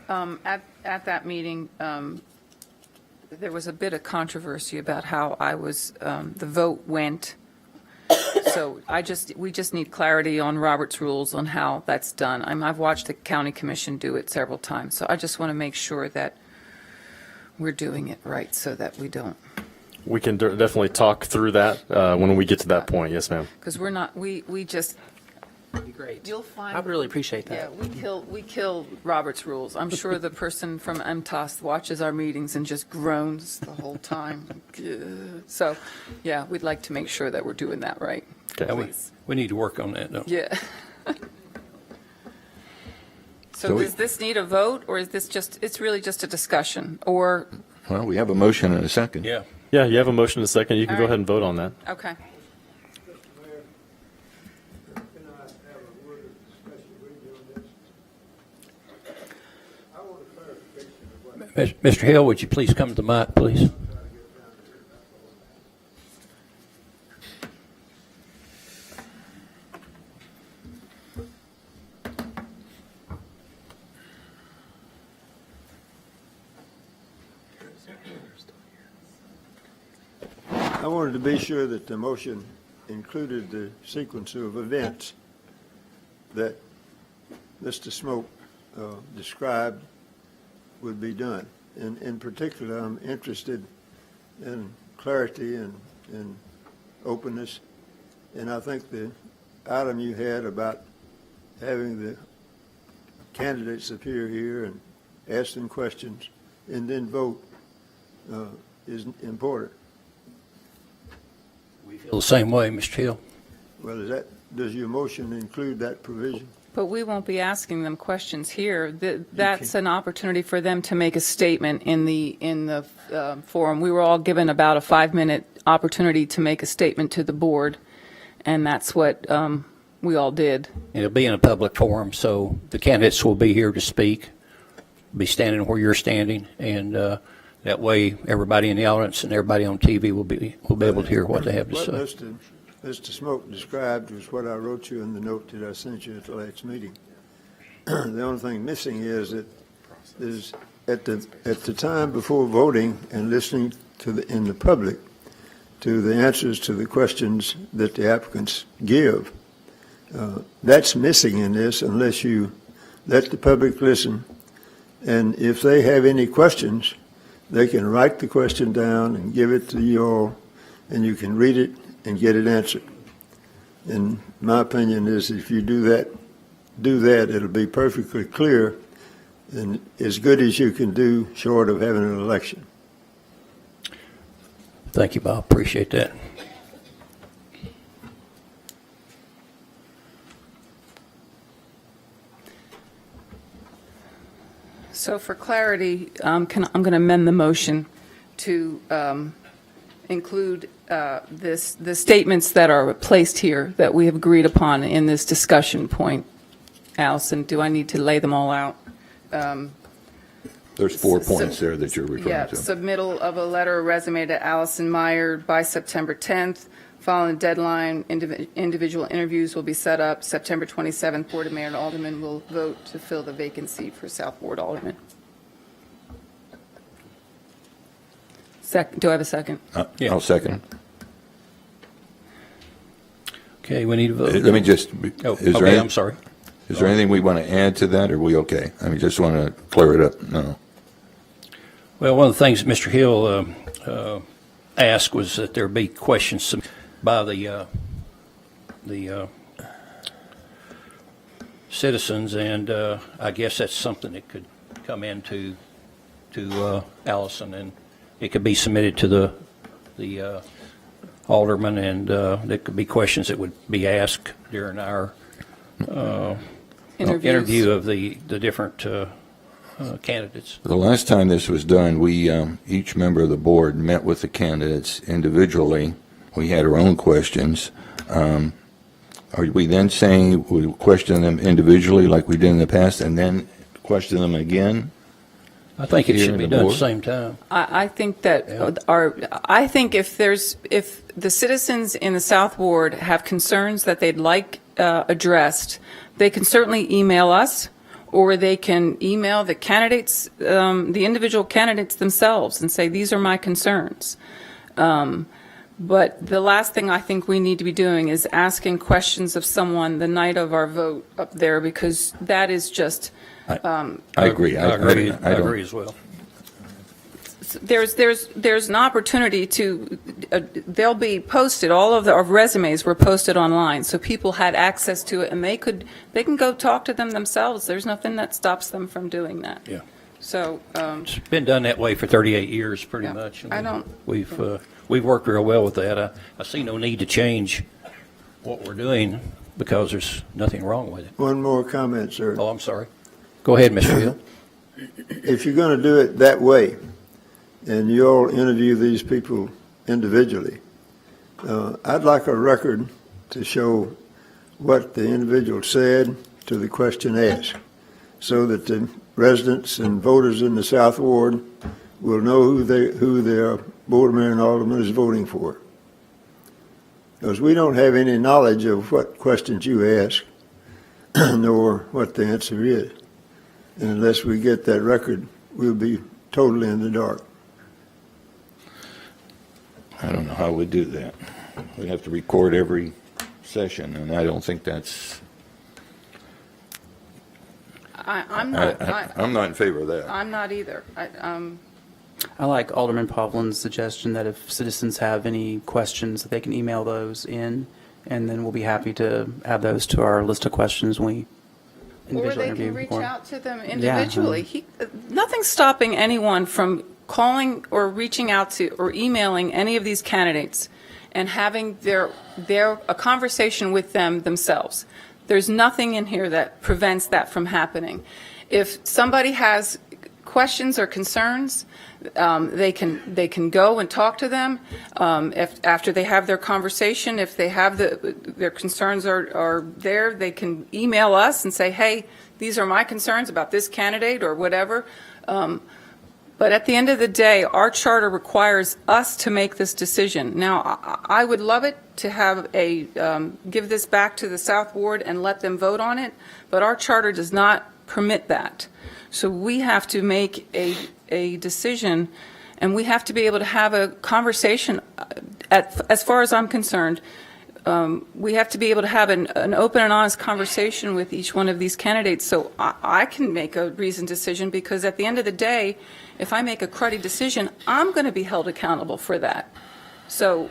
At that meeting, there was a bit of controversy about how the vote went. So we just need clarity on Robert's rules on how that's done. I've watched the county commission do it several times, so I just want to make sure that we're doing it right so that we don't. We can definitely talk through that when we get to that point. Yes, ma'am. Because we just. That'd be great. You'll find. I would really appreciate that. Yeah, we kill Robert's rules. I'm sure the person from MTOS watches our meetings and just groans the whole time. So, yeah, we'd like to make sure that we're doing that right. Okay. Please. We need to work on that, though. Yeah. So does this need a vote, or is this it's really just a discussion, or? Well, we have a motion and a second. Yeah. Yeah, you have a motion in a second. You can All go right. ahead and vote on that. Okay. Mr. Hill, would you please come to the mic, please? I wanted to be sure that the motion included the sequence of events that Mr. Smoke described would be done. And in particular, I'm interested in clarity and openness. And I think the item you had about having the candidates appear here and ask them questions and then vote is important. We feel the same way, Mr. Hill. Well, does your motion include that provision? But we won't be asking them questions here. That's an opportunity for them to make a statement in the forum. We were all given about a 5-minute opportunity to make a statement to the board. And that's what we all did. It'll be in a public forum, so the candidates will be here to speak, be standing where you're standing, and that way everybody in the audience and everybody on TV will be able to hear what they have to What say. Mr. Smoke described was what I wrote you in the note that I sent you at the last meeting. The only thing missing is that is at the time before voting and listening to in the public to the answers to the questions that the applicants give. That's missing in this unless you let the public listen. And if they have any questions, they can write the question down and give it to you all, and you can read it and get it answered. And my opinion is if you do that, it'll be perfectly clear and as good as you can do short of having an election. Thank you, Bob. Appreciate that. So for clarity, I'm going to amend the motion to include the statements that are placed here that we have agreed upon in this discussion point. Allison, do I need to lay them all out? There's 4 points there that you're Yeah, referring to. submittal of a letter or resume to Allison Meyer by September 10th. Following the deadline, individual interviews will be set up. September 27th, Board of Mayor and Aldermen will vote to fill the vacancy for South Ward Alderman. Do I have a second? Yeah. I'll second. Okay, we need a vote. Let me just, Oh, is there okay, any- I'm sorry. Is there anything we want to add to that, or are we okay? I mean, just want to clear it up. No. Well, one of the things Mr. Hill asked was that there be questions by the citizens, and I guess that's something that could come into Allison, and it could be submitted to the alderman, and there could be questions that would be asked during our interview of the different candidates. The last time this was done, we, each member of the board met with the candidates individually. We had our own questions. Are we then saying we question them individually like we did in the past and then question them again? I think it Here should in be the done at the board? same time. I think that I think if the citizens in the South Ward have concerns that they'd like addressed, they can certainly email us, or they can email the candidates, the individual candidates themselves, and say, these are my concerns. But the last thing I think we need to be doing is asking questions of someone the night of our vote up there, because that is just, I agree. I agree. I don't- agree as well. there's an opportunity to, they'll be posted, all of our resumes were posted online, so people had access to it, and they can go talk to them themselves. There's nothing that stops them from doing that. Yeah. So, It's been done that way for 38 years, pretty Yeah. much. I don't- We've worked real well with that. I see no need to change what we're doing because there's nothing wrong with it. One more comment, sir. Oh, I'm sorry. Go ahead, Mr. Hill. If you're going to do it that way, and you all interview these people individually, I'd like a record to show what the individual said to the question asked, so that the residents and voters in the South Ward will know who their Board of Mayor and Alderman is voting for. Because we don't have any knowledge of what questions you ask, nor what the answer is. And unless we get that record, we'll be totally in the dark. I don't know how we do that. We have to record every session, and I don't think that's, I'm not, I'm not in favor of that. I'm not either. I like Alderman Povlin's suggestion that if citizens have any questions, that they can email those in, and then we'll be happy to add those to our list of questions when we Or individually they interview. can reach or- out to them Yeah, individually. Nothing's stopping anyone from calling or reaching out to or emailing any of these candidates and having a conversation with them themselves. There's nothing in here that prevents that from happening. If somebody has questions or concerns, they can go and talk to them. After they have their conversation, if they have their concerns are there, they can email us and say, hey, these are my concerns about this candidate or whatever. But at the end of the day, our charter requires us to make this decision. Now, I would love it to have give this back to the South Ward and let them vote on it, but our charter does not permit that. So we have to make a decision, and we have to be able to have a conversation. As far as I'm concerned, we have to be able to have an open and honest conversation with each one of these candidates so I can make a reasoned decision, because at the end of the day, if I make a cruddy decision, I'm going to be held accountable for that. So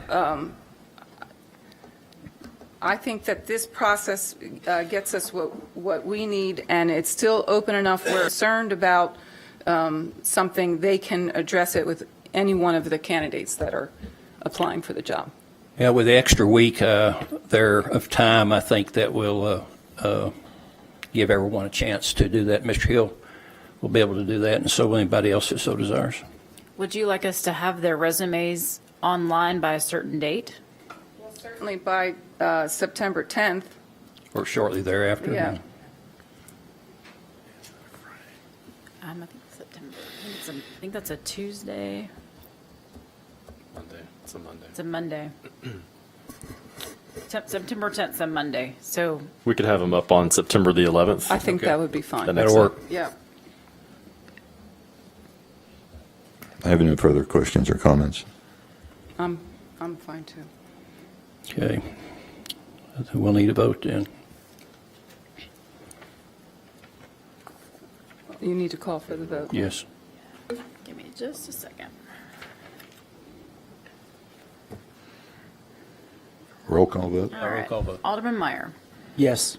I think that this process gets us what we need, and it's still open enough. We're concerned about something, they can address it with any one of the candidates that are applying for the job. Yeah, with the extra week there of time, I think that will give everyone a chance to do that. Mr. Hill will be able to do that, and so will anybody else that so desires. Would you like us to have their resumes online by a certain date? Well, certainly by September 10th. Or shortly thereafter? Yeah. I think September. I think that's a Tuesday. Monday. It's a Monday. It's a Monday. September 10th is a Monday. So We could have them up on September the 11th. I think Okay. that would be fine. That makes That'll work. Yeah. I have no further questions or comments. I'm fine too. Okay. I think we'll need a vote then. You need to call for the vote. Yes. give me just a second. Roll call vote? All Roll right. call vote. Alderman Meyer. Yes.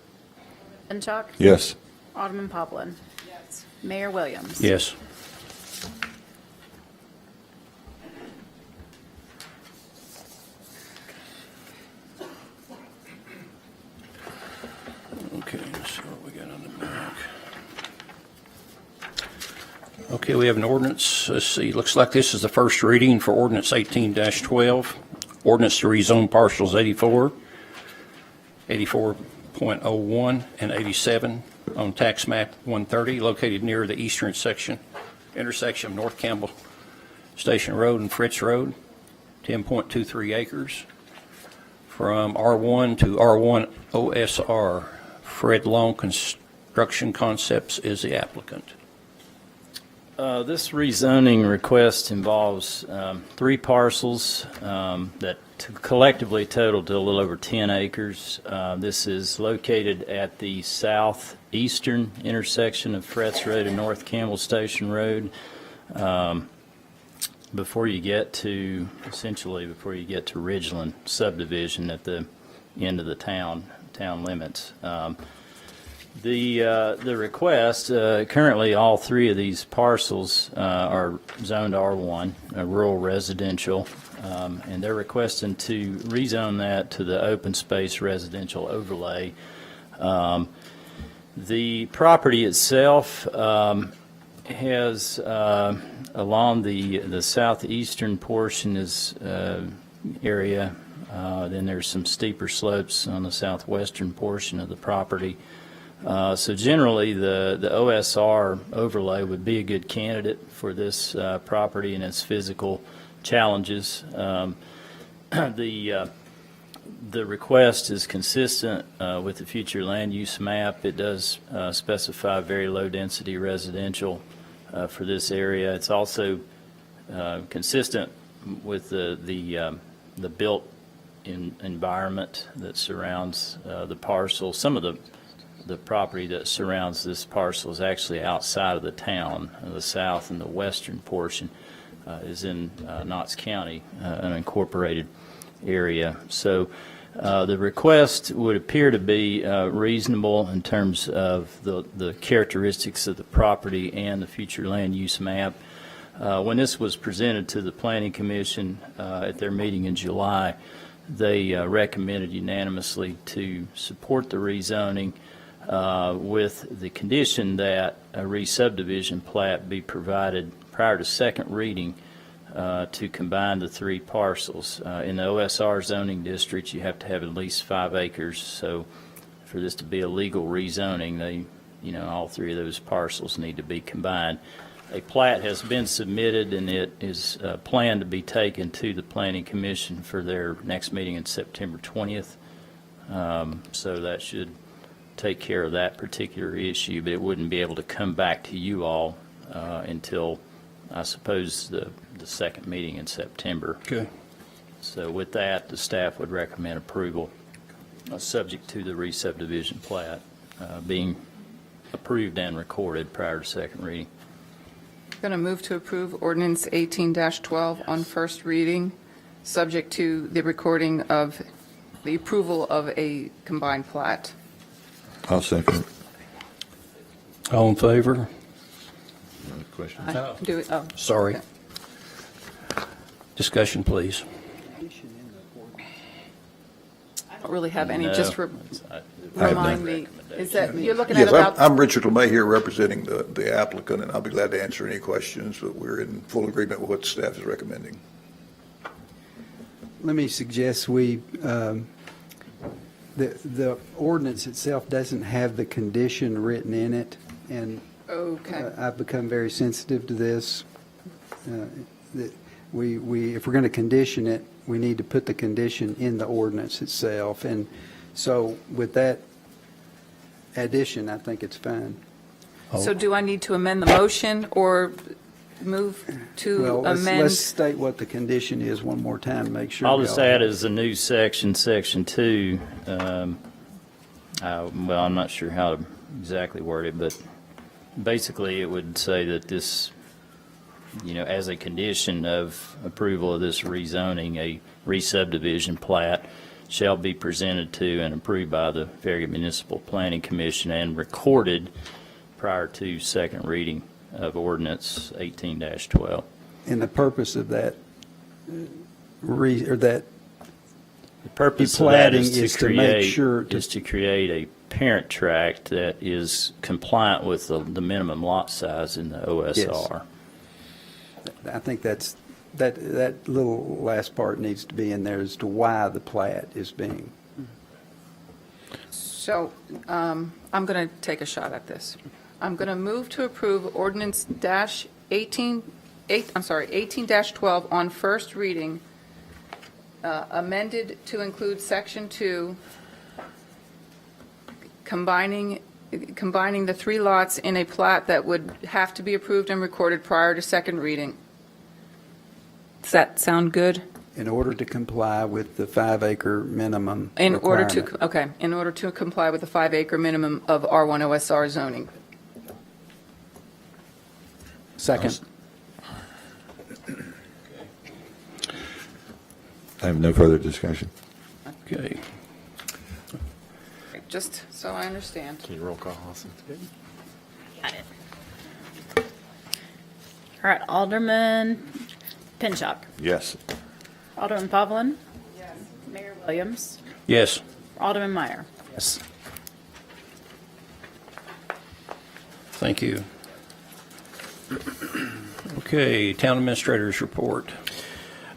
Pinchuk. Yes. Alderman Poplin. Yes. Mayor Williams. Yes. Okay, so what we got on the back. Okay, we have an ordinance. Let's see, looks like this is the first reading for ordinance 18-12. Ordinance to rezone parcels 84, 84.01, and 87 on tax map 130, located near the eastern intersection of North Campbell Station Road and Fritz Road, 10.23 acres, from R1 to R1 OSR. Fred Long Construction Concepts is the applicant. This rezoning request involves 3 parcels that collectively total to a little over 10 acres. This is located at the southeastern intersection of Fretz Road and North Campbell Station Road. Before you get to Ridgeland subdivision at the end of the town limits. The request, currently all 3 of these parcels are zoned R1, rural residential, and they're requesting to rezone that to the open space residential overlay. The property itself has, along the southeastern portion is area, then there's some steeper slopes on the southwestern portion of the property. So generally, the OSR overlay would be a good candidate for this property and its physical challenges. The request is consistent with the future land use map. It does specify very low-density residential for this area. It's also consistent with the built environment that surrounds the parcel. Some of the property that surrounds this parcel is actually outside of the town. The south and the western portion is in Knox County, an incorporated area. So the request would appear to be reasonable in terms of the characteristics of the property and the future land use map. When this was presented to the Planning Commission at their meeting in July, they recommended unanimously to support the rezoning. with the condition that a re-subdivision plat be provided prior to second reading to combine the 3 parcels. In the OSR zoning district, you have to have at least 5 acres, so for this to be a legal rezoning, all 3 of those parcels need to be combined. A plat has been submitted, and it is planned to be taken to the Planning Commission for their next meeting in September 20th. So that should take care of that particular issue, but it wouldn't be able to come back to you all until, I suppose, the second meeting in September. Okay. So with that, the staff would recommend approval, subject to the re-subdivision plat being approved and recorded prior to second reading. Going to move to approve ordinance 18-12 on first reading, subject to the recording of the approval of a combined plat. I'll second. All in favor? Question? Do it, oh. Sorry. Okay. Discussion, please. I don't really have any, No, just remind me, is that, you're looking at Yes, about, I'm Richard LeMay here representing the applicant, and I'll be glad to answer any questions, but we're in full agreement with what staff is recommending. Let me suggest the ordinance itself doesn't have the condition written in it, and okay. I've become very sensitive to this. That if we're going to condition it, we need to put the condition in the ordinance itself. And so with that addition, I think it's fine. So do I need to amend the motion or move to Well, amend? let's state what the condition is one more time, make sure. I'll we just all- add as a new section 2. Well, I'm not sure how to exactly word it, but basically it would say that this, as a condition of approval of this rezoning, a re-subdivision plat shall be presented to and approved by the Farragut Municipal Planning Commission and recorded prior to second reading of ordinance 18-12. And the purpose of that, The purpose of that Platting is is to to make create, sure to- is to create a parent tract that is compliant with the minimum lot size in the OSR. I think that little last part needs to be in there as to why the plat is being. So I'm going to take a shot at this. I'm going to move to approve ordinance 18-12 on first reading, amended to include section 2, combining the 3 lots in a plat that would have to be approved and recorded prior to second reading. Does that sound good? In order to comply with the 5-acre minimum In order requirement. in order to comply with the 5-acre minimum of R1 OSR zoning. Second. I have no further discussion. Okay. Just so I understand. Can you roll call, Austin? Got it. All right, Alderman Pinchuk. Yes. Alderman Pavlin. Yes. Mayor Williams. Yes. Alderman Meyer. Yes. Thank you. Okay, Town Administrator's report.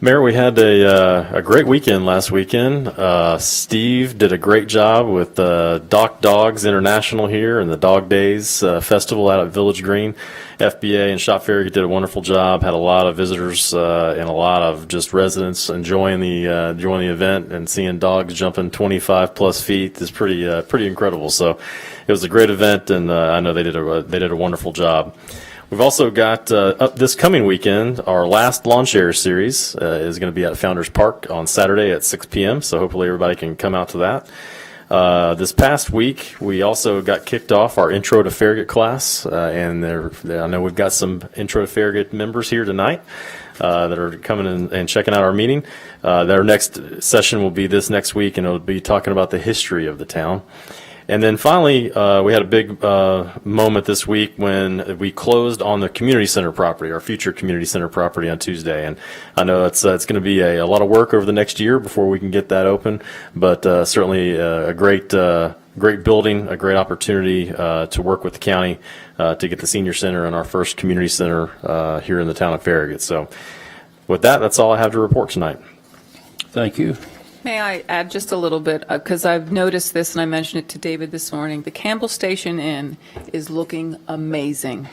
Mayor, we had a great weekend last weekend. Steve did a great job with Doc Dogs International here and the Dog Days Festival out at Village Green. FBA and Shop Farragut did a wonderful job. Had a lot of visitors and a lot of just residents enjoying the event, and seeing dogs jumping 25 plus feet is pretty incredible. So it was a great event, and I know they did a wonderful job. We've also got up this coming weekend, our last lawn chair series is going to be at Founders Park on Saturday at 6 p.m. So hopefully everybody can come out to that. This past week, we also got kicked off our Intro to Farragut class, and I know we've got some Intro to Farragut members here tonight that are coming in and checking out our meeting. Their next session will be this next week, and it'll be talking about the history of the town. And then finally, we had a big moment this week when we closed on the community center property, our future community center property, on Tuesday. And I know it's going to be a lot of work over the next year before we can get that open, but certainly a great great building, a great opportunity to work with the county to get the senior center and our first community center here in the town of Farragut. So with that, that's all I have to report tonight. Thank you. May I add just a little bit, because I've noticed this, and I mentioned it to David this morning. The Campbell Station Inn is looking amazing.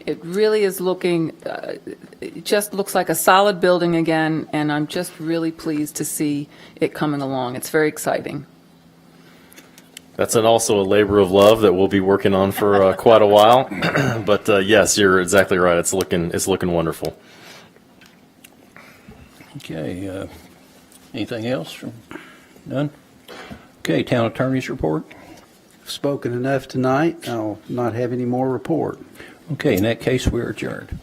It really is looking, it just looks like a solid building again, and I'm just really pleased to see it coming along. It's very exciting. That's also a labor of love that we'll be working on for quite a while. But yes, you're exactly right. It's looking wonderful. Okay, anything else? None? Okay, town attorney's report. Spoken enough tonight. I'll not have any more report. Okay, in that case, we're adjourned.